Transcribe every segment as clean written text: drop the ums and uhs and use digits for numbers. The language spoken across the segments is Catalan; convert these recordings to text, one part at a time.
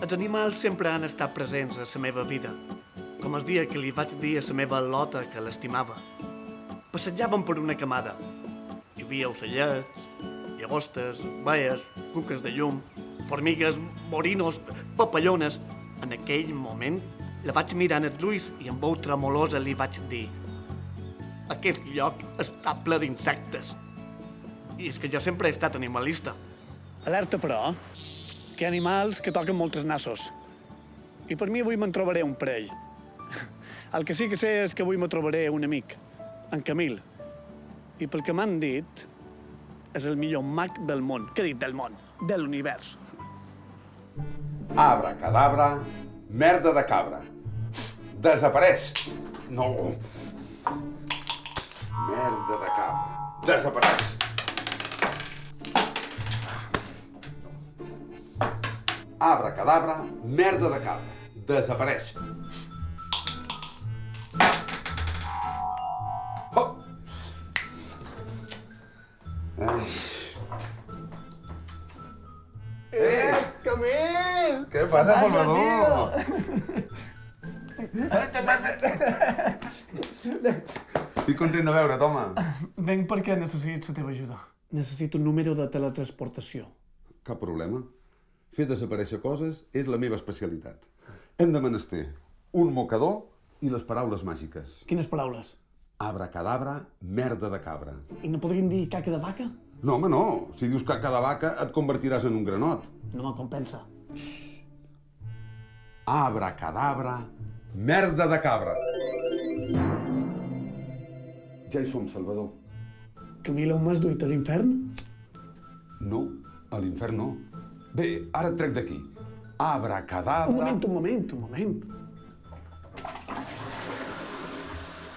Els animals sempre han estat presents a la meva vida, com el dia que li vaig dir a la meva Lota que l'estimava. Passejàvem per una camada. Hi havia ocellets, llagostes, baies, cuques de llum, formigues, borinos, papallones. En aquell moment la vaig mirar en els ulls i amb veu tremolosa li vaig dir: aquest lloc està ple d'insectes. I és que jo sempre he estat animalista. Alerta, però, que hi ha animals que toquen moltes nassos. I per mi avui me'n trobaré un parell. El que sí que sé és que avui me trobaré un amic, en Camil. I pel que m'han dit, és el millor mag del món. Què he dit del món? De l'univers. Abracadabra, merda de cabra. Desapareix. No. Merda de cabra. Desapareix. Abracadabra, merda de cabra. Desapareix. Oh. Camil! Què passa, Salvador? Estic content de veure't, home. Venc perquè necessito la teva ajuda. Necessito un número de teletransportació. Cap problema. Fer desaparèixer coses és la meva especialitat. Hem de menester un mocador i les paraules màgiques. Quines paraules? Abracadabra, merda de cabra. I no podríem dir caca de vaca? No, home, no. Si dius caca de vaca, et convertiràs en un granot. No me'n compensa. Abracadabra, merda de cabra. Ja hi som, Salvador. Camila, on m'has duit a l'infern? No, a l'infern no. Bé, ara et trec d'aquí. Abracadabra... Un moment.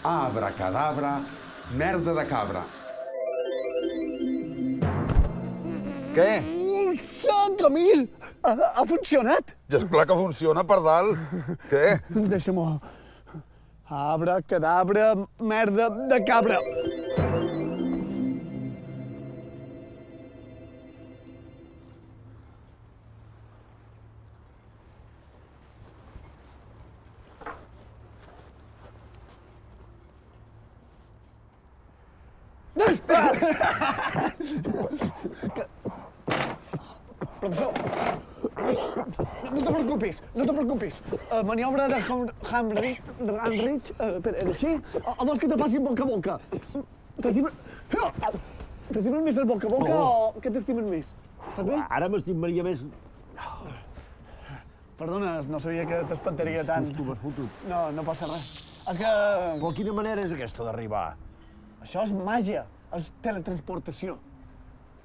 Abracadabra, merda de cabra. Què? Ulsa, Camil! Ha funcionat! Ja és clar que funciona, pardal. Què? Deixa-m'ho. Abracadabra, merda de cabra. Professor, no te preocupis. Maniobra de Hamrich, era així? O vols que te faci boca a boca? T'estimen més el boca a boca o què t'estimen més? Estàs bé? Ara m'estimaria més... Perdona, no sabia que t'espantaria tant. Susto m'has fotut. No passa res. Que... Però quina manera és aquesta d'arribar? Això és màgia, és teletransportació.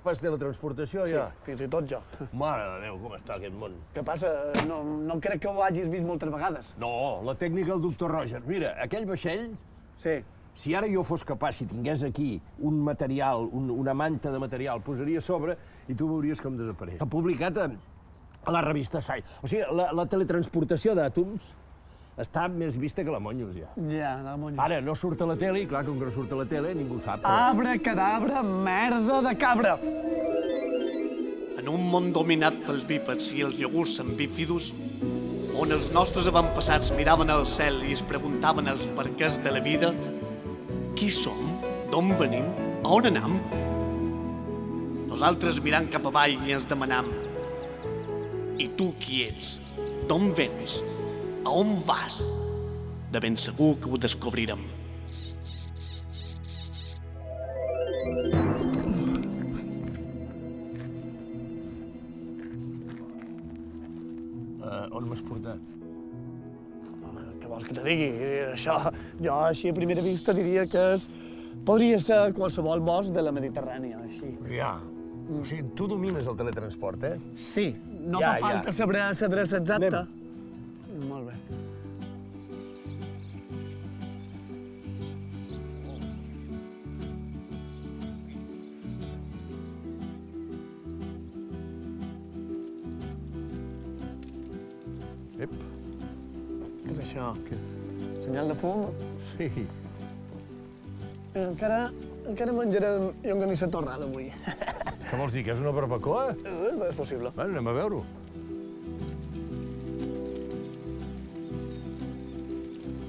Fas teletransportació, ja? Sí, fins i tot jo. Mare de Déu, com està aquest món. Què passa? No crec que ho hagis vist moltes vegades. No, la tècnica del doctor Roger. Mira, aquell vaixell, Sí. si ara jo fos capaç, si tingués aquí un material, una manta de material, posaria a sobre i tu veuries com desapareix. S'ha publicat a la revista Science. O sigui, la teletransportació d'àtoms està més vista que la Monyos, ja. Ja, la Monyos. Ara, no surt a la tele, i clar, com que no surt a la tele, ningú sap. Abracadabra, merda de cabra! En un món dominat pels bípeds i els iogurts amb bífidus, on els nostres avantpassats miraven al cel i es preguntaven els perquès de la vida, qui som? D'on venim? A on anam? Nosaltres mirant cap avall i ens demanam: i tu qui ets? D'on vens? A on vas? De ben segur que ho descobrirem. On m'has portat? Què vols que te digui? Això, jo així a primera vista diria que podria ser qualsevol bosc de la Mediterrània, així. Ja. O sigui, tu domines el teletransport, eh? Sí, no Ja, fa falta saber l'adreça exacta. Anem. Molt bé. Ep. Què és això? Senyal de fum? Sí. Encara menjarem llonganissa torrada avui. Què vols dir, que és una barbacoa? És possible. Bueno, anem a veure-ho.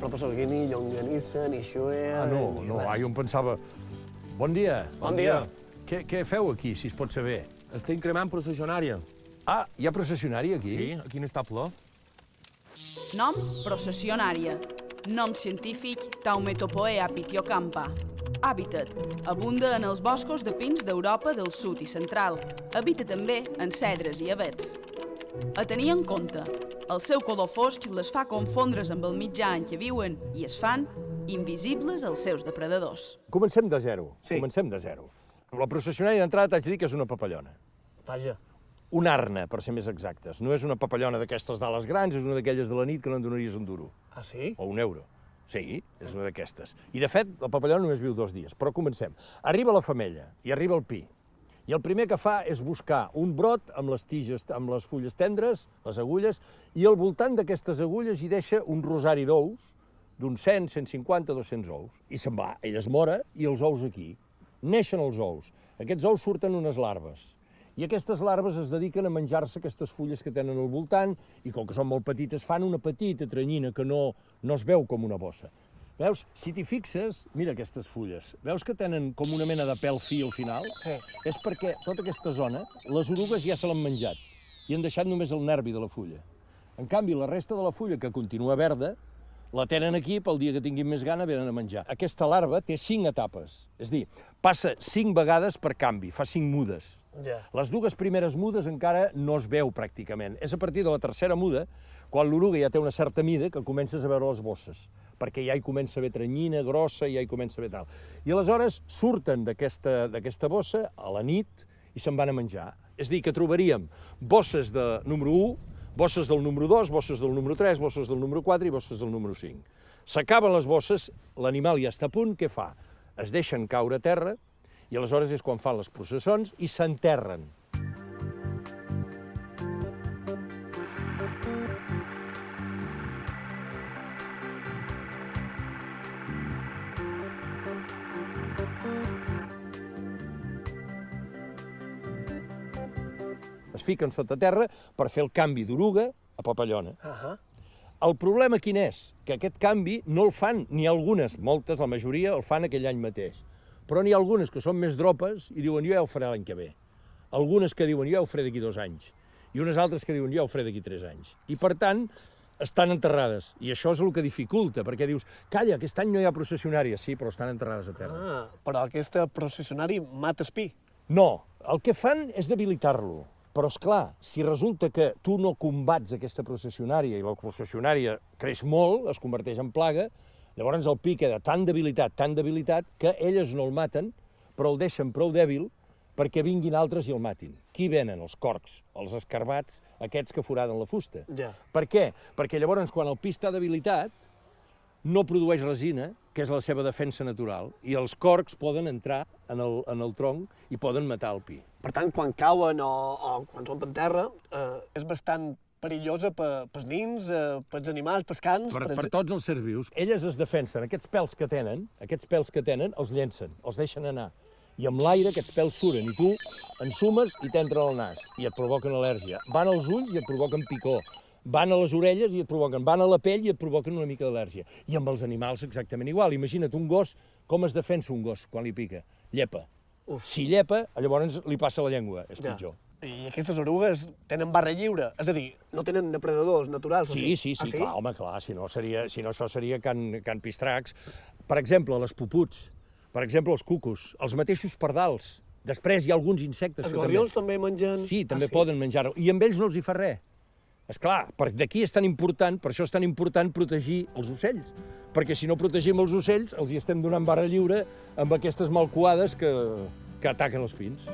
professor Guini, llonganissa, ni xuea... No, jo em pensava... Bon dia. Bon dia. Què feu aquí, si es pot saber? Estem cremant processionària. Ah, hi ha processionari aquí? Sí, aquí en estable. Nom, processionària. Nom científic, Taumetopoea pitiocampa. Hàbitat, abunda en els boscos de pins d'Europa del sud i central. Habita també en cedres i avets. A tenir en compte, el seu color fosc les fa confondre's amb el mitjà en què viuen i es fan invisibles als seus depredadors. Comencem de zero. Sí. Comencem de zero. La processionària d'entrada t'haig de dir que és una papallona. Vaja. Un arna, per ser més exactes. No és una papallona d'aquestes d'ales grans, és una d'aquelles de la nit que no en donaries un duro. Ah, sí? O un euro. Sí, és una d'aquestes. I, de fet, la papallona només viu 2 dies. Però comencem. Arriba la femella i arriba el pi. I el primer que fa és buscar un brot amb les tiges, amb les fulles tendres, les agulles, i al voltant d'aquestes agulles hi deixa un rosari d'ous, d'uns 100, 150, 200 ous. I se'n va. Ell es mora i els ous aquí. Neixen els ous. Aquests ous surten unes larves. I aquestes larves es dediquen a menjar-se aquestes fulles que tenen al voltant i, com que són molt petites, fan una petita tranyina que no es veu com una bossa. Veus? Si t'hi fixes, mira aquestes fulles. Veus que tenen com una mena de pèl fi al final? Sí. És perquè tota aquesta zona, les orugues ja se l'han menjat i han deixat només el nervi de la fulla. En canvi, la resta de la fulla, que continua verda, la tenen aquí, pel dia que tinguin més gana, venen a menjar. Aquesta larva té 5 etapes. És a dir, passa 5 vegades per canvi, fa 5 mudes. Ja. Les 2 primeres mudes encara no es veu pràcticament. És a partir de la tercera muda, quan l'oruga ja té una certa mida, que comences a veure les bosses, perquè ja hi comença a haver tranyina grossa, ja hi comença a haver tal. I aleshores surten d'aquesta bossa a la nit i se'n van a menjar. És a dir, que trobaríem bosses de número 1, bosses del número 2, bosses del número 3, bosses del número 4 i bosses del número 5. S'acaben les bosses, l'animal ja està a punt, què fa? Es deixen caure a terra i aleshores és quan fan les processons i s'enterren. Es fiquen sota terra per fer el canvi d'oruga a papallona. El problema quin és? Que aquest canvi no el fan ni algunes, moltes, la majoria, el fan aquell any mateix. Però n'hi ha algunes que són més dropes i diuen jo ja ho faré l'any que ve. Algunes que diuen jo ja ho faré d'aquí 2 anys. I unes altres que diuen jo ja ho faré d'aquí 3 anys. I per tant, estan enterrades. I això és el que dificulta, perquè dius, calla, aquest any no hi ha processionària. Sí, però estan enterrades a terra. Ah, però aquesta processionari mata espí. No, el que fan és debilitar-lo. Però, és clar, si resulta que tu no combats aquesta processionària i la processionària creix molt, es converteix en plaga, llavors el pi queda tan debilitat, que elles no el maten, però el deixen prou dèbil perquè vinguin altres i el matin. Qui venen? Els corcs, els escarbats, aquests que foraden la fusta. Ja. Per què? Perquè llavors, quan el pi està debilitat, no produeix resina, que és la seva defensa natural, i els corcs poden entrar en el tronc i poden matar el pi. Per tant, quan cauen o quan són per terra, és bastant perillosa pels nins, pels animals, pels cans... Per tots els sers vius. Elles es defensen, aquests pèls que tenen, els llencen, els deixen anar. I amb l'aire aquests pèls suren i tu ensumes i t'entren al nas i et provoquen al·lèrgia. Van als ulls i et provoquen picor. Van a les orelles i et provoquen, van a la pell i et provoquen una mica d'al·lèrgia. I amb els animals exactament igual. Imagina't un gos, com es defensa un gos quan li pica? Llepa. Si llepa, llavors li passa la llengua, és pitjor. I aquestes orugues tenen barra lliure, és a dir, no tenen depredadors naturals. Sí, clar, home, clar, si no això seria can pistracs. Per exemple, les puputs, per exemple, els cucus, els mateixos pardals. Després hi ha alguns insectes Els gorrions també mengen... Sí, també poden menjar-ho, i amb ells no els hi fa res. Esclar, d'aquí és tan important, per això és tan important protegir els ocells. Perquè si no protegim els ocells, els hi estem donant barra lliure amb aquestes malcoades que ataquen els pins.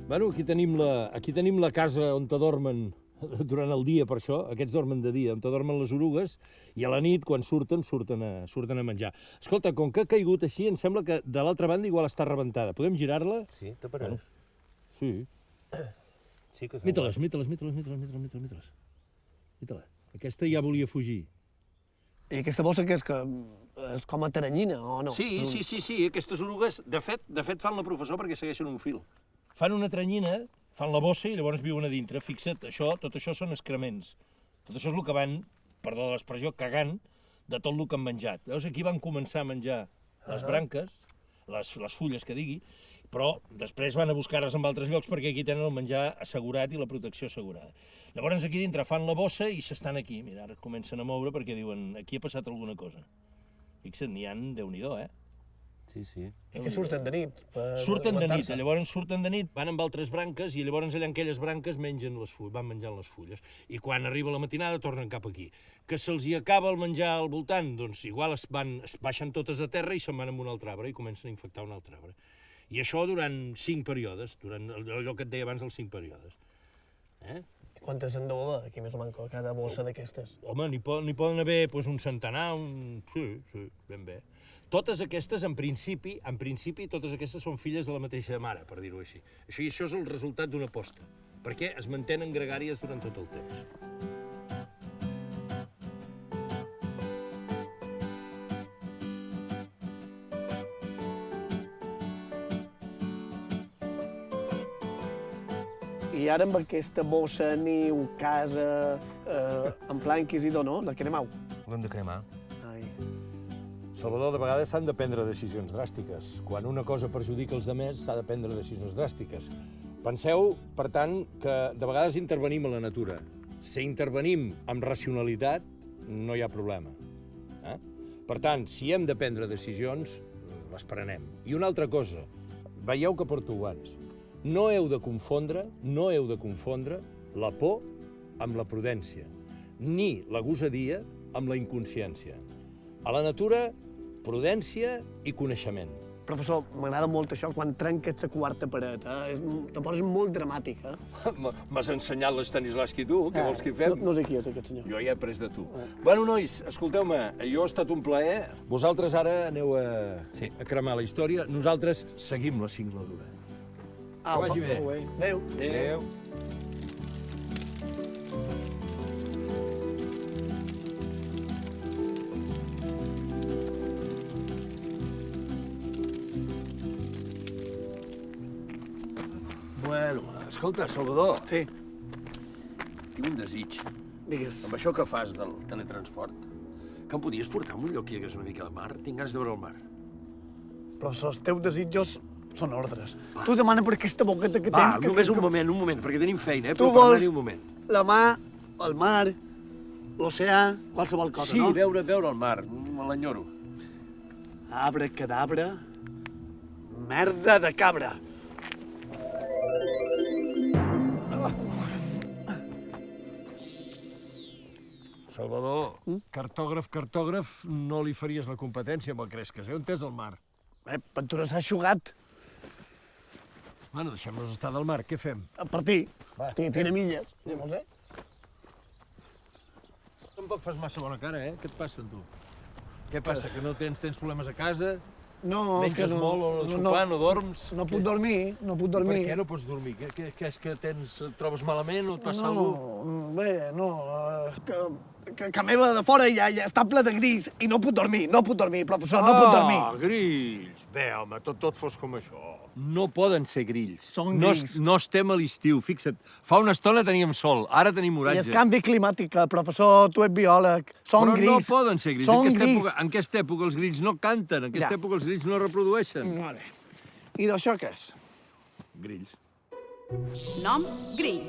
Bueno, aquí tenim la casa on dormen durant el dia, per això. Aquests dormen de dia, on dormen les orugues, i a la nit, quan surten a menjar. Escolta, com que ha caigut així, em sembla que de l'altra banda igual està rebentada. Podem girar-la? Sí, t'apareix? Sí. Sí que és Mita-les. Aquesta ja volia fugir. I aquesta bossa que és com a taranyina, o no? Sí, aquestes orugues, de fet fan la professó perquè segueixen un fil. Fan una tranyina, fan la bossa i llavors viuen a dintre. Fixa't, tot això són excrements. Tot això és el que van, perdó de l'expressió, cagant de tot el que han menjat. Llavors aquí van començar a menjar les branques, les fulles que digui, però després van a buscar-les en altres llocs perquè aquí tenen el menjar assegurat i la protecció assegurada. Llavors aquí dintre fan la bossa i s'estan aquí. Mira, ara comencen a moure perquè diuen aquí ha passat alguna cosa. Fixa't, n'hi ha Déu-n'hi-do, eh? Sí. I que surten de nit? Surten de nit, llavors surten de nit, van amb altres branques i llavors allà en aquelles branques van menjant les fulles. I quan arriba la matinada tornen cap aquí. Que se'ls hi acaba el menjar al voltant, doncs igual es baixen totes a terra i se'n van amb un altre arbre i comencen a infectar un altre arbre. I això durant 5 períodes, durant allò que et deia abans dels 5 períodes. Quantes en deu haver, aquí més o menys, cada bossa d'aquestes? Home, n'hi poden haver un centenar, Sí, ben bé. Totes aquestes, en principi, totes aquestes són filles de la mateixa mare, per dir-ho així. Això és el resultat d'una posta, perquè es mantenen gregàries durant tot el temps. I ara amb aquesta bossa, niu, casa, en pla inquisidor, no? La cremau. L'hem de cremar. Ai. Salvador, de vegades s'han de prendre decisions dràstiques. Quan una cosa perjudica els demés, s'ha de prendre decisions dràstiques. Penseu, per tant, que de vegades intervenim a la natura. Si intervenim amb racionalitat, no hi ha problema. Per tant, si hem de prendre decisions, les prenem. I una altra cosa, veieu que porto guants. No heu de confondre la por amb la prudència, ni la gosadia amb la inconsciència. A la natura, prudència i coneixement. Professor, m'agrada molt això quan trenques la quarta paret, te poses molt dramàtic, M'has ensenyat l'Estanislavski tu, què vols que hi fem? No sé qui és aquest senyor. Jo ja he après de tu. Bueno, nois, escolteu-me, jo ha estat un plaer. Vosaltres ara aneu a cremar la història, nosaltres seguim la singladura. Que vagi bé. Adéu. Adéu. Bueno, escolta, Salvador. Sí, Tinc un desig. digues. Amb això que fas del teletransport, que em podies portar a un lloc que hi hagués una mica de mar? Tinc ganes de veure el mar. Professor, els teus desitjos són ordres. Tu demana per aquesta boqueta que tens... Només un moment, perquè tenim feina, Tu però vols parlar-hi un moment. la mà, el mar, l'oceà, qualsevol cosa, Sí, no? veure el mar, me l'enyoro. Abracadabra, merda de cabra. Salvador, cartògraf, no li faries la competència amb el Cresques, On és el mar? Ventura s'ha aixugat. Bueno, deixem-nos estar del mar, què fem? A partir. Tiene milles, no sé. Tampoc fas massa bona cara, Què et passa, tu? Què passa, que no tens problemes a casa? No, és que Menges no... molt o sopar, no dorms? No puc dormir, no puc dormir. Per què no pots dormir? Què és que et trobes malament o et passa alguna cosa? No, bé, no, que meva de fora ja està ple de grills i no puc dormir, professor, no puc dormir. Grills! Bé, home, tot fos com això. No poden ser grills. Són grills. No estem a l'estiu, fixa't. Fa una estona teníem sol, ara tenim I oratge. és canvi climàtic, professor, tu ets biòleg, són Però grills. no poden ser grills. Són En aquesta època els grills no canten, en aquesta Ja. època els grills no reprodueixen. Vale. I d'això què és? Grills. Nom, grill.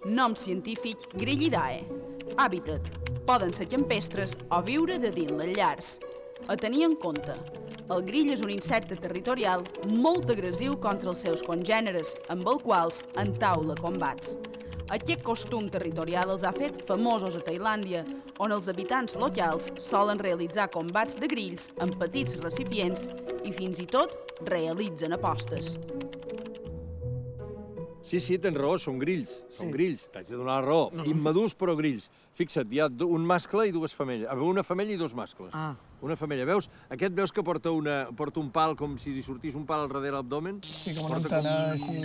Nom científic, grillidae. Hàbitat. Poden ser campestres o viure de dins les llars. A tenir en compte. El grill és un insecte territorial molt agressiu contra els seus congèneres, amb el quals entaula combats. Aquest costum territorial els ha fet famosos a Tailàndia, on els habitants locals solen realitzar combats de grills en petits recipients i fins i tot realitzen apostes. Sí, tens raó, són grills. Són grills, t'haig de donar la raó. Immadurs, però grills. Fixa't, hi ha un mascle i dues femelles. Una femella i dos mascles. Una femella. Veus? Aquest veus que porta un pal com si li sortís un pal al darrere l'abdomen? Sí, com una antena així.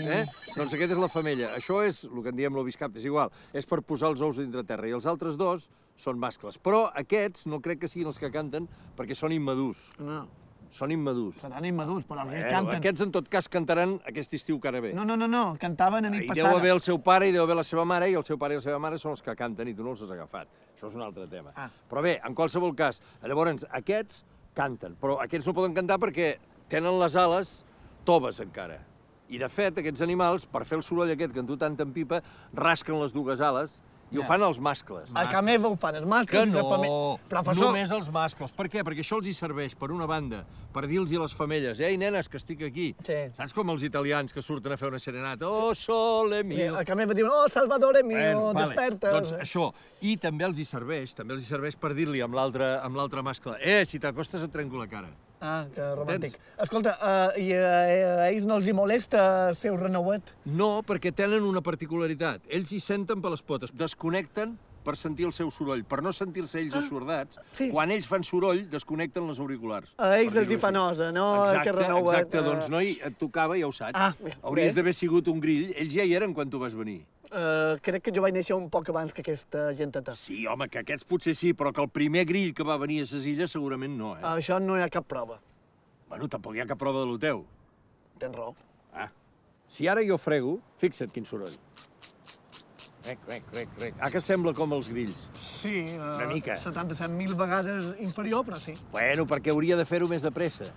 Doncs aquesta és la femella. Això és el que en diem l'oviscapte, és igual. És per posar els ous dintre terra. I els altres dos són mascles. Però aquests no crec que siguin els que canten perquè són immadurs. No, Són immadurs. seran immadurs, però que canten. Aquests, en tot cas, cantaran aquest estiu que ara ve. No, cantaven a nit I passada. deu haver el seu pare i deu haver la seva mare, i el seu pare i la seva mare són els que canten i tu no els has agafat. Això és un altre tema. Però bé, en qualsevol cas, llavors, aquests canten, però aquests no poden cantar perquè tenen les ales toves encara. I, de fet, aquests animals, per fer el soroll aquest que en tu tant empipa, rasquen les dues ales i ho fan els mascles. A casa meva ho fan els mascles Que i les no, femelles. Professor, només els mascles. Per què? Perquè això els hi serveix, per una banda, per dir-los a les femelles, ei, nenes, que estic aquí. Sí. Saps com els italians que surten a fer una serenata? Oh, sole mio. a casa meva diuen, oh, Salvador mio, desperta. Doncs això. I també els hi serveix per dir-li amb l'altre mascle, si t'acostes et trenco la cara. Que romàntic. Escolta, i a ells no els hi molesta ser un renauet? No, perquè tenen una particularitat. Ells hi senten per les potes. Desconnecten per sentir el seu soroll, per no sentir-se ells assordats. sí. Quan ells fan soroll, desconnecten les auriculars. A ells per els hi dir-ho fa així. nosa, no? Exacte, Aquest renauet. exacte. Doncs, noi, et tocava, ja ho saps. Bé. Hauries d'haver sigut un grill. Ells ja hi eren quan tu vas venir. Crec que jo vaig néixer un poc abans que aquesta genteta. Sí, home, que aquests potser sí, però que el primer grill que va venir a ses illes segurament no, Això no hi ha cap prova. Bueno, tampoc hi ha cap prova de lo teu. Tens raó. Si ara jo frego, fixa't quin soroll. Rec. Que sembla com els grills. Sí, Una mica. 77.000 vegades inferior, però sí. Bueno, perquè hauria de fer-ho més de pressa.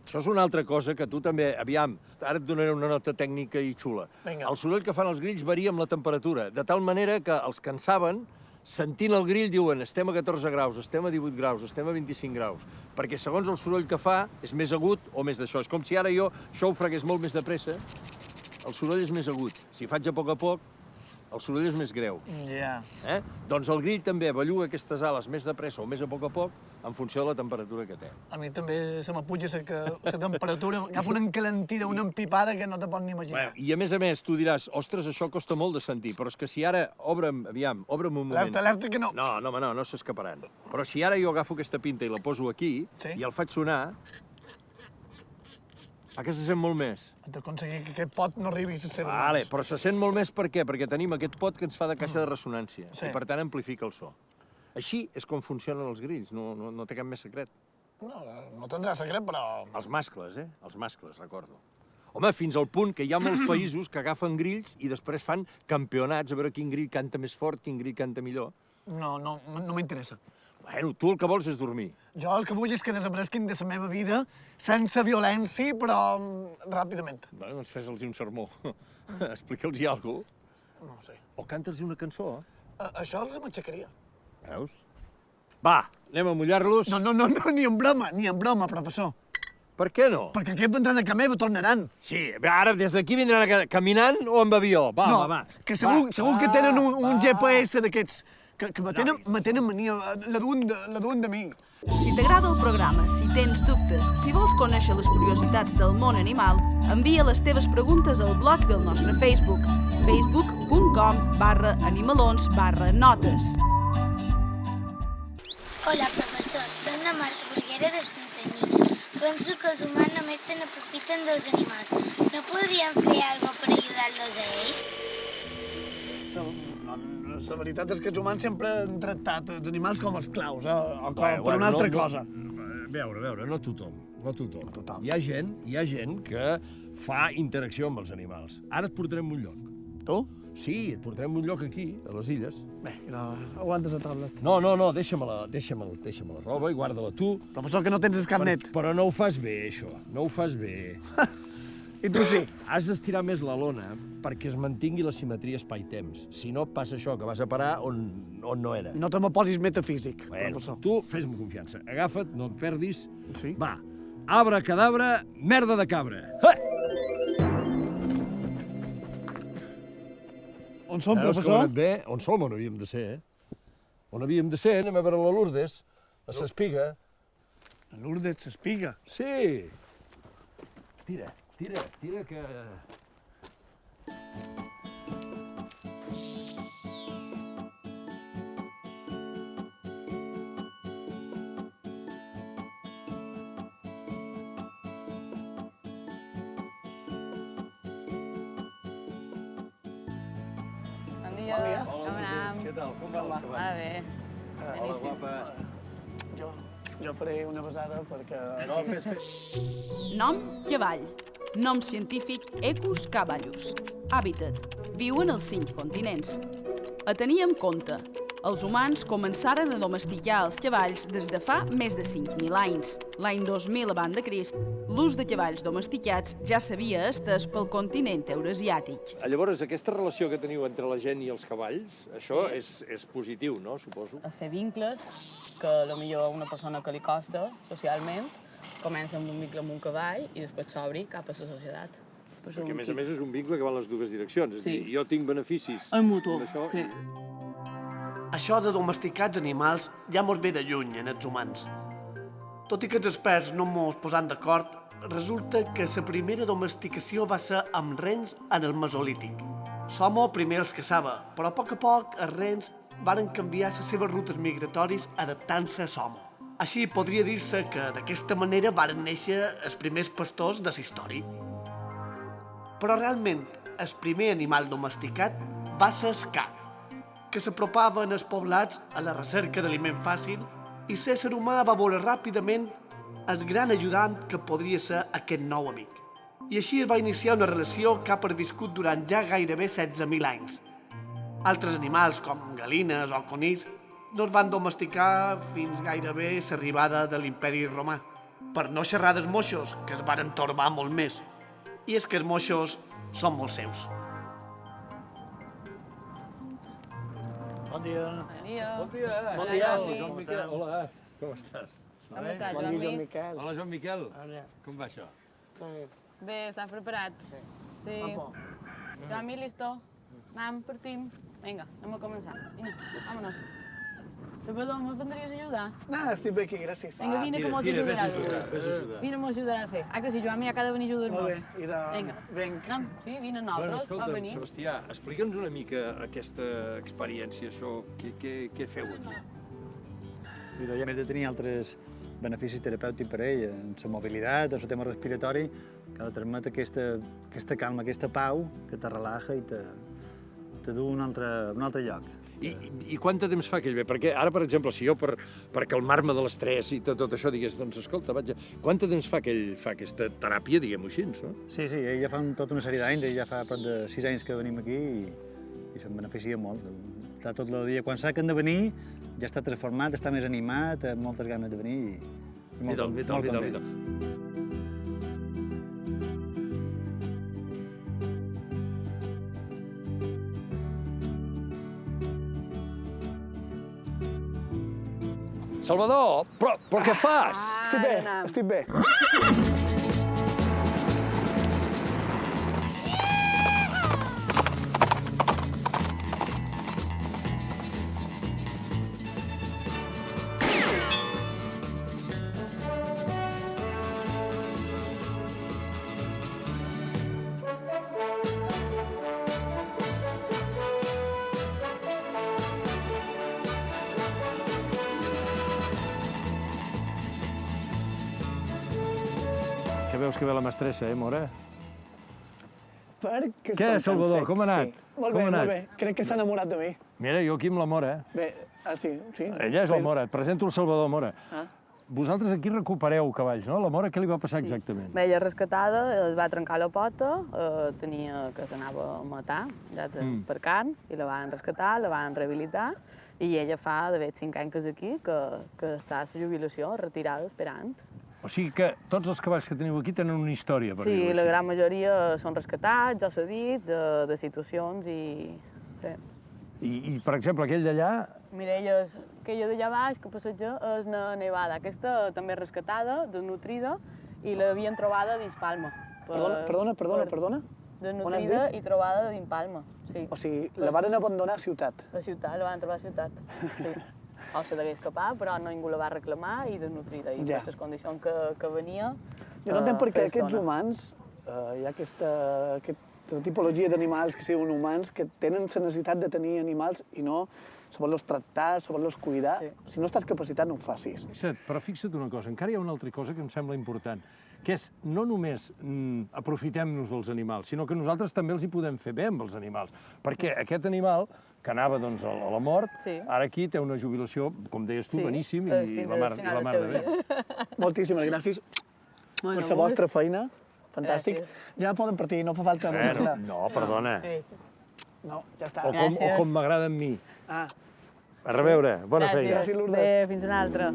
Això és una altra cosa que tu també... Aviam, ara et donaré una nota tècnica i xula. Vinga. El soroll que fan els grills varia amb la temperatura, de tal manera que els que en saben, sentint el grill, diuen estem a 14 graus, estem a 18 graus, estem a 25 graus, perquè segons el soroll que fa és més agut o més d'això. És com si ara jo això ho fregués molt més de pressa, el soroll és més agut. Si faig a poc, el soroll és més greu. Ja. Doncs el grill també belluga aquestes ales més de pressa o més a poc, en funció de la temperatura que té. A mi també se m'apuja la temperatura, cap una encalentida, una empipada que no te pots ni imaginar. I a més, tu diràs, ostres, això costa molt de sentir, però és que si ara, obre'm un moment. Alerta que no. No s'escaparan. Però si ara jo agafo aquesta pinta i la poso aquí, Sí. i el faig sonar, que se sent molt més. D'aconseguir que aquest pot no arribi a ser Vale, però se sent molt més per què? Perquè tenim aquest pot que ens fa de caixa de ressonància, Sí. i per tant amplifica el so. Així és com funcionen els grills, no té cap més secret. No tindrà secret, però... Els mascles, Els mascles, recordo. Home, fins al punt que hi ha molts països que agafen grills i després fan campionats a veure quin grill canta més fort, quin grill canta millor. No m'interessa. Bueno, tu el que vols és dormir. Jo el que vull és que desapareguin de la meva vida sense violència, però ràpidament. Bueno, doncs fes-los un sermó. Explica'ls alguna cosa. No ho sé. O canta'ls una cançó. Això els m'aixecaria. Veus? Va, anem a mullar-los. No, ni en broma, professor. Per què no? Perquè aquests vendran a casa meva, tornaran. Sí, ara des d'aquí vindran caminant o amb avió? Va. Que segur que tenen un GPS d'aquests, que me tenen mania, la duen de mi. Si t'agrada el programa, si tens dubtes, si vols conèixer les curiositats del món animal, envia les teves preguntes al blog del nostre Facebook, facebook.com/animalons/notes. Hola, professor. Soc la Marta Burguera de Santanyí. Penso que els humans només se n'aprofiten dels animals. No podríem fer alguna cosa per ajudar-los a ells? La veritat és que els humans sempre han tractat els animals com els claus, o per una altra cosa. A veure, no tothom. Hi ha gent que fa interacció amb els animals. Ara et portarem a un lloc. Tu? Sí, et portarem a un lloc aquí, a les illes. Bé, aguantes la tablet. No, deixa-me la roba i guarda-la tu. Professor, que no tens el carnet. Però no ho fas bé, això. No ho fas bé. I tu sí. Has d'estirar més la lona perquè es mantingui la simetria espai-temps. Si no, passa això, que vas a parar on no era. No te me posis metafísic, Bueno, professor. tu fes-me confiança. Agafa't, no et perdis. Sí? Va, abracadabra, merda de cabra. On som, Veus que ho professor? ha anat bé? On som? On havíem de ser, On havíem de ser? Anem a veure la Lourdes, a s'espiga. Lourdes s'espiga. Sí. Tira, que... dia. Com anem? Què tal? Com va les Va bé. Hola, guapa. Jo faré una besada perquè... No, fes. Nom, cavall. Nom científic, Equus caballus. Hàbitat. Viuen als 5 continents. A tenir en compte, els humans començaren a domesticar els cavalls des de fa més de 5.000 anys. L'any 2000 abans de Crist, l'ús de cavalls domesticats ja s'havia estès pel continent eurasiàtic. Llavors, aquesta relació que teniu entre la gent i els cavalls, això és positiu, no? Suposo. A fer vincles, que potser a una persona que li costa socialment, comença amb un vincle amb un cavall i després s'obri cap a la societat. Perquè, a més, és un vincle que va en les dues direccions. És a dir, jo tinc beneficis. El mutu, d'això. sí. Això de domesticats animals ja mos ve de lluny en els humans. Tot i que els experts no mos posant d'acord, resulta que la primera domesticació va ser amb rens en el Mesolític. L'home primer els caçava, però a poc els rens varen canviar les seves rutes migratòries adaptant-se a l'home. Així podria dir-se que d'aquesta manera varen néixer els primers pastors de la història. Però realment, el primer animal domesticat va ser el ca, que s'apropava en els poblats a la recerca d'aliment fàcil i l'ésser humà va veure ràpidament el gran ajudant que podria ser aquest nou amic. I així es va iniciar una relació que ha perviscut durant ja gairebé 16.000 anys. Altres animals, com galines o conills, no es van domesticar fins gairebé l'arribada de l'imperi romà, per no xerrar dels moixos, que es varen torbar molt més. I és que els moixos són molt seus. Bon dia. Bon dia. Bon dia. Joan Miquel. Hola, com estàs? Com estàs, Bon dia, Joan Joan Miquel. Hola, Joan Miquel. Com va això? Bé, estàs preparat? Sí. Joan, listo. Anem, partim. Vinga, anem a començar. Vine, vámonos. Salvador, me vendries a ajudar? No, estic bé aquí, gràcies. Vinga, vine que mos Tira, vés a ajudaràs. ajudar, vés a ajudar. Vine, mos ajudaràs a fer. Ah, que sí, Joan, ja que ha de venir a ajudar-nos. Molt bé, i de... Vinga. Vinc. Anem, sí, vine Bueno, nosaltres, va escolta'm, venir. Sebastià, explica'ns una mica aquesta experiència, això. Què feu aquí? I a més de tenir altres beneficis terapèutics per ell, en la mobilitat, en el tema respiratori, que ha de transmetre aquesta calma, aquesta pau que te relaja i te du a un altre lloc. I quant de temps fa que ell ve? Perquè ara, per exemple, si jo per calmar-me de l'estrès i tot això digués, doncs escolta, vaig a... Quant de temps fa que ell fa aquesta teràpia, diguem-ho així, no? Sí, ell ja fa tota una sèrie d'anys, ell ja fa prop de 6 anys que venim aquí i se'n beneficia molt. Està tot el dia, quan sap que han de venir, ja està transformat, està més animat, amb moltes ganes de venir i molt content. Salvador, però què fas? Estic bé. Que veus que ve la mestressa, Mora? Perquè Què, Salvador, com ha anat? Sí. Molt bé. Crec que s'ha enamorat de mi. Mira, jo aquí amb la Mora. Bé, sí. Ella és la Mora, et presento el Salvador Mora. Vosaltres aquí recupereu cavalls, no? La Mora, què li va passar exactament? Bé, ella rescatada, es va trencar la pota, tenia que s'anava a matar, ja per carn, i la van rescatar, la van rehabilitar, i ella fa d'haver 5 anys que és aquí, que està a la jubilació, retirada, esperant. O sigui que tots els cavalls que teniu aquí tenen una història, per dir-ho Sí, així. la gran majoria són rescatats o cedits de situacions i... I, per exemple, aquell d'allà... Mira, aquella d'allà baix que passeja és una nevada. Aquesta també és rescatada, desnutrida, i l'havien trobada dins Palma. Perdona? Desnutrida i trobada dins Palma, sí. O sigui, la varen abandonar a ciutat. La ciutat, la van trobar a ciutat, sí. O se degué escapar, però ningú la va reclamar i desnutrida. I per les condicions que venia... Jo no entenc per què aquests humans, hi ha aquesta tipologia d'animals que siguin humans, que tenen la necessitat de tenir animals i no saber-los tractar, saber-los cuidar. Si no estàs capacitat, no ho facis. Però fixa't una cosa, encara hi ha una altra cosa que em sembla important, que és no només aprofitem-nos dels animals, sinó que nosaltres també els hi podem fer bé amb els animals. Perquè aquest animal que anava doncs, a la mort, Sí. ara aquí té una jubilació, com deies tu, Sí. beníssim, Fins i al la mar final del de seu bé. dia. Moltíssimes gràcies Molt per la vostra feina. Fantàstic. Gràcies. Ja poden partir, no fa falta més enllà. No, perdona. No, ja està. O com m'agrada amb mi. Ah, A reveure, bona feina. Gràcies, Lourdes. Bé, fins una altra.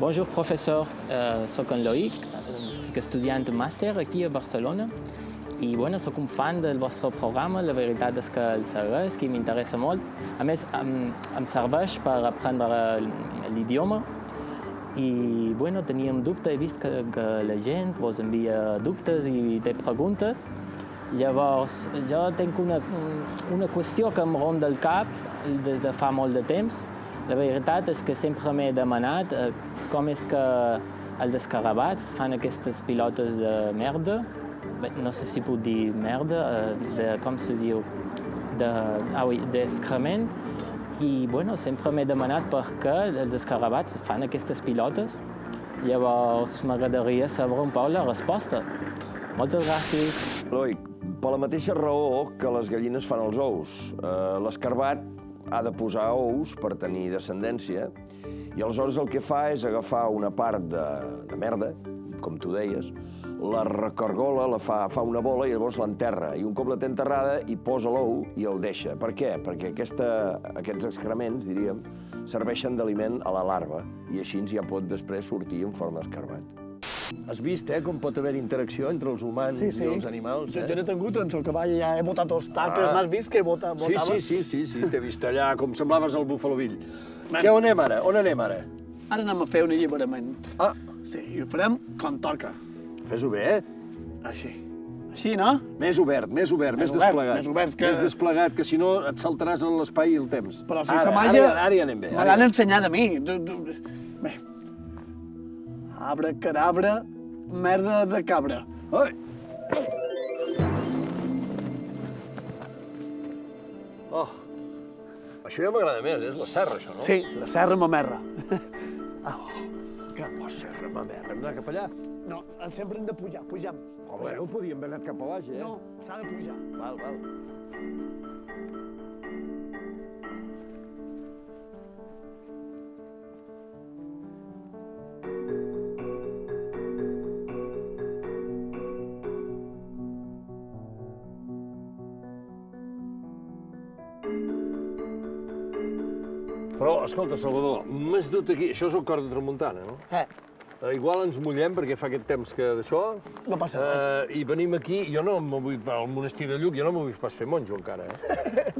Bonjour, professor. Soc en Loïc, estic estudiant màster aquí a Barcelona i bueno, soc un fan del vostre programa. La veritat és que el segueix, que m'interessa molt. A més, em serveix per aprendre l'idioma i bueno, teníem dubte. He vist que la gent vos envia dubtes i té preguntes. Llavors, jo tinc una qüestió que em ronda el cap des de fa molt de temps. La veritat és que sempre m'he demanat com és que els escarabats fan aquestes pilotes de merda. No sé si puc dir merda, com se diu? D'excrement. I bueno, sempre m'he demanat per què els escarabats fan aquestes pilotes. Llavors m'agradaria saber un poc la resposta. Moltes gràcies. Loic, per la mateixa raó que les gallines fan els ous. L'escarbat ha de posar ous per tenir descendència i aleshores el que fa és agafar una part de merda, com tu deies, la recargola, fa una bola i llavors l'enterra. I un cop la té enterrada hi posa l'ou i el deixa. Per què? Perquè aquests excrements, diríem, serveixen d'aliment a la larva i així ja pot després sortir en forma d'escarbat. Has vist, com pot haver interacció entre els humans i els animals? Jo n'he tingut en el cavall, ja he botat obstacles, m'has vist que votava? Sí, t'he vist allà com semblaves el Búfalo Bill. Què, on anem ara? Ara anem a fer un alliberament. Ah. Sí, i ho farem com toca. Fes-ho bé, Així. Així, no? Més obert, més desplegat. Més obert, Més desplegat, que si no et saltaràs en l'espai i el temps. Però si sa màgia... Ara ja anem bé. Me l'han ensenyat a mi. Bé. Abracadabra, merda de cabra. Ai! Oh, això ja m'agrada més, és la serra, això, no? Sí, la serra mamerra. Oh, serra mamerra, hem d'anar cap allà? No, sempre hem de pujar, pugem. Home, no podíem haver anat cap a baix, No, s'ha de pujar. Val. Però, escolta, Salvador, m'has dut aquí... Això és el cor de Tramuntana, no? Igual ens mullem perquè fa aquest temps que d'això... No passa res. I venim aquí... Jo no m'ho vull... Al monestir de Lluc, jo no m'ho vull pas fer monjo, encara,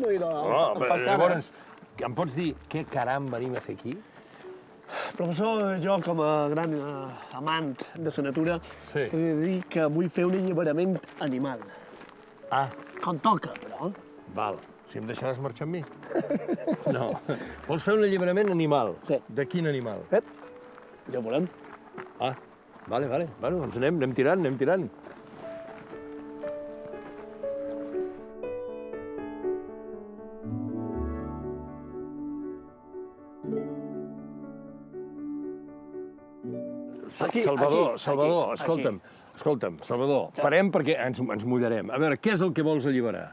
No, em fas cara. Llavors, em pots dir què caram venim a fer aquí? Professor, jo com a gran amant de la natura, t'he de dir que vull fer un alliberament animal. Ah. Com toca, però. Val. Si em deixaràs marxar amb mi? No. Vols fer un alliberament animal? Sí. De quin animal? Ja ho veurem. Ah, vale. Bueno, doncs anem tirant. Salvador, escolta'm, Salvador, parem perquè ens mullarem. A veure, què és el que vols alliberar?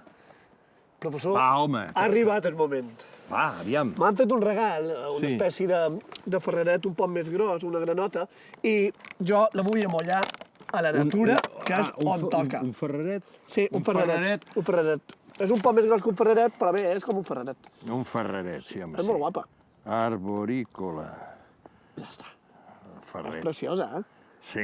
Professor, Va, home. ha arribat el moment. Va, aviam. M'han fet un regal, una espècie de ferreret un poc més gros, una granota, i jo la vull amollar a la natura, que és on toca. Un ferreret? Sí, un ferreret. Un ferreret. És un poc més gros que un ferreret, però bé, és com un ferreret. Un ferreret, sí, home. És molt guapa. Arborícola. Ja està. Ferret. És preciosa, Sí.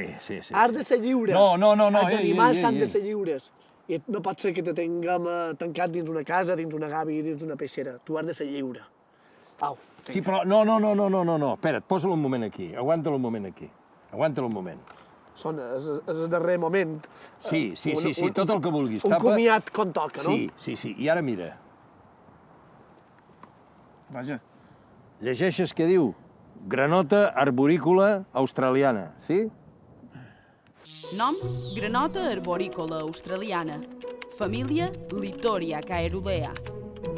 Has de ser lliure. No. Els animals han de ser lliures. I no pot ser que te tinguem tancat dins una casa, dins una gavi, dins una peixera. Tu has de ser lliure. Au. Sí, però no. Espera't, posa-lo un moment aquí. Aguanta-lo un moment aquí. Aguanta-lo un moment. És el darrer moment. Sí, tot el que vulguis. Un comiat com toca, no? Sí. I ara mira. Vaja. Llegeixes què diu? Granota arborícola australiana, sí? Nom, granota arborícola australiana. Família Litoria caerulea.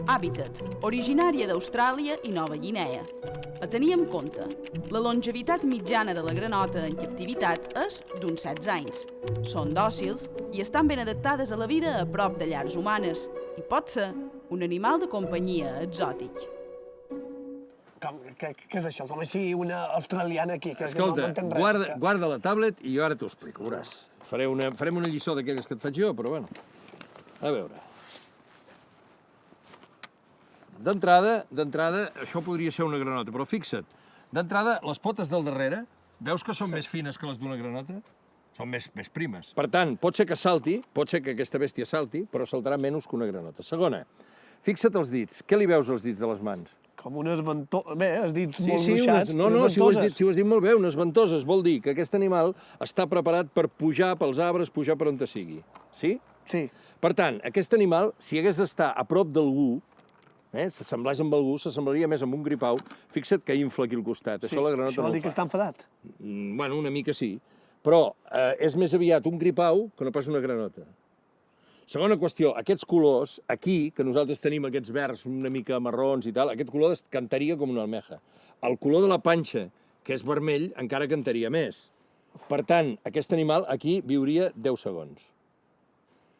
Hàbitat, originària d'Austràlia i Nova Guinea. A tenir en compte, la longevitat mitjana de la granota en captivitat és d'uns 16 anys. Són dòcils i estan ben adaptades a la vida a prop de llars humanes i pot ser un animal de companyia exòtic. Què és això? Com així una australiana aquí? Escolta, guarda la tablet i jo ara t'ho explico, veuràs. Farem una lliçó d'aquelles que et faig jo, però bueno. A veure. D'entrada, això podria ser una granota, però fixa't, d'entrada, les potes del darrere, veus que són més fines que les d'una granota? Són més primes. Per tant, pot ser que salti, pot ser que aquesta bèstia salti, però saltarà menys que una granota. Segona, fixa't els dits. Què li veus als dits de les mans? Com unes ventoses. Bé, els dits molt gruixats. No, si ho has dit molt bé, unes ventoses. Vol dir que aquest animal està preparat per pujar pels arbres, pujar per on te sigui. Sí? Sí. Per tant, aquest animal, si hagués d'estar a prop d'algú, s'assembleix amb algú, s'assemblaria més amb un gripau, fixa't que infla aquí al costat. Sí, això vol dir que està enfadat? Bueno, una mica sí, però és més aviat un gripau que no pas una granota. Segona qüestió, aquests colors, aquí, que nosaltres tenim aquests verds una mica marrons i tal, aquest color cantaria com una almeja. El color de la panxa, que és vermell, encara cantaria més. Per tant, aquest animal aquí viuria 10 segons.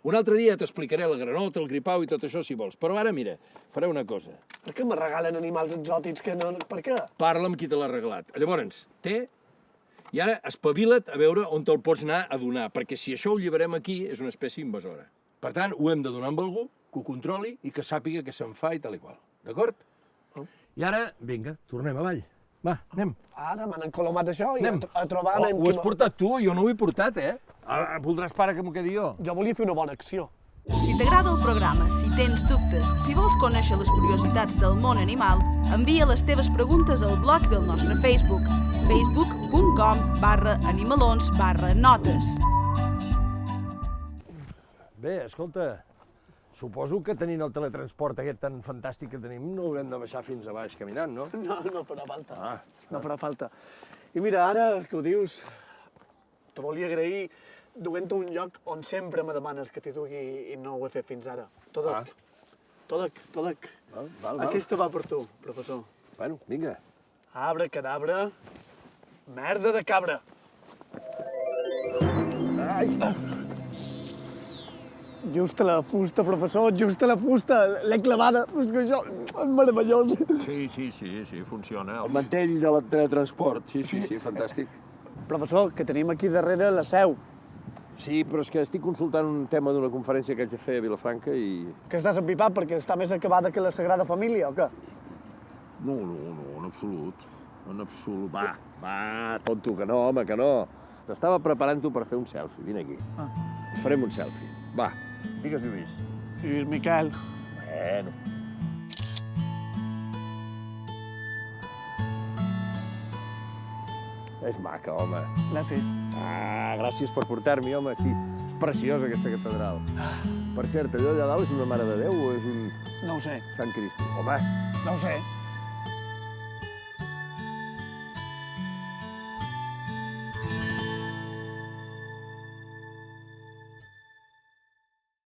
Un altre dia t'explicaré la granota, el gripau i tot això, si vols. Però ara, mira, faré una cosa. Per què me regalen animals exòtics que no... Per què? Parla amb qui te l'ha regalat. Llavors, i ara espavila't a veure on te'l pots anar a donar, perquè si això ho llevarem aquí és una espècie invasora. Per tant, ho hem de donar amb algú, que ho controli i que sàpiga què se'n fa i tal i qual. D'acord? I ara, vinga, tornem avall. Va, anem. Ara m'han encolomat això i a trobar-me... Ho has portat tu, jo no ho he portat, Voldràs para que m'ho quedi jo? Jo volia fer una bona acció. Si t'agrada el programa, si tens dubtes, si vols conèixer les curiositats del món animal, envia les teves preguntes al blog del nostre Facebook, facebook.com/animalons/notes. Bé, escolta, suposo que tenint el teletransport aquest tan fantàstic que tenim no haurem de baixar fins a baix caminant, no? No farà falta. No farà falta. I mira, ara que ho dius, te volia agrair duent-te un lloc on sempre me demanes que t'hi dugui i no ho he fet fins ara. Todec. Aquesta va per tu, professor. Bueno, vinga. Abracadabra, merda de cabra. Ai! Just a la fusta, professor, just a la fusta. L'he clavada. És que això és meravellós. Sí, funciona. El mantell de teletransport, sí, fantàstic. Professor, que tenim aquí darrere la seu. Sí, però és que estic consultant un tema d'una conferència que haig de fer a Vilafranca i... Que estàs empipat perquè està més acabada que la Sagrada Família, o què? No, en absolut. En absolut. Va, tonto, que no, home, que no. T'estava preparant-ho per fer un selfie, vine aquí. Ens farem un selfie. Va, digues Lluís. Lluís Miquel. Bueno. És maca, home. Gràcies. Gràcies per portar-m'hi, home. Sí, és preciosa aquesta catedral. Per cert, allò allà dalt és una Mare de Déu o és un... No ho sé. Sant Cristo? Home. No ho sé.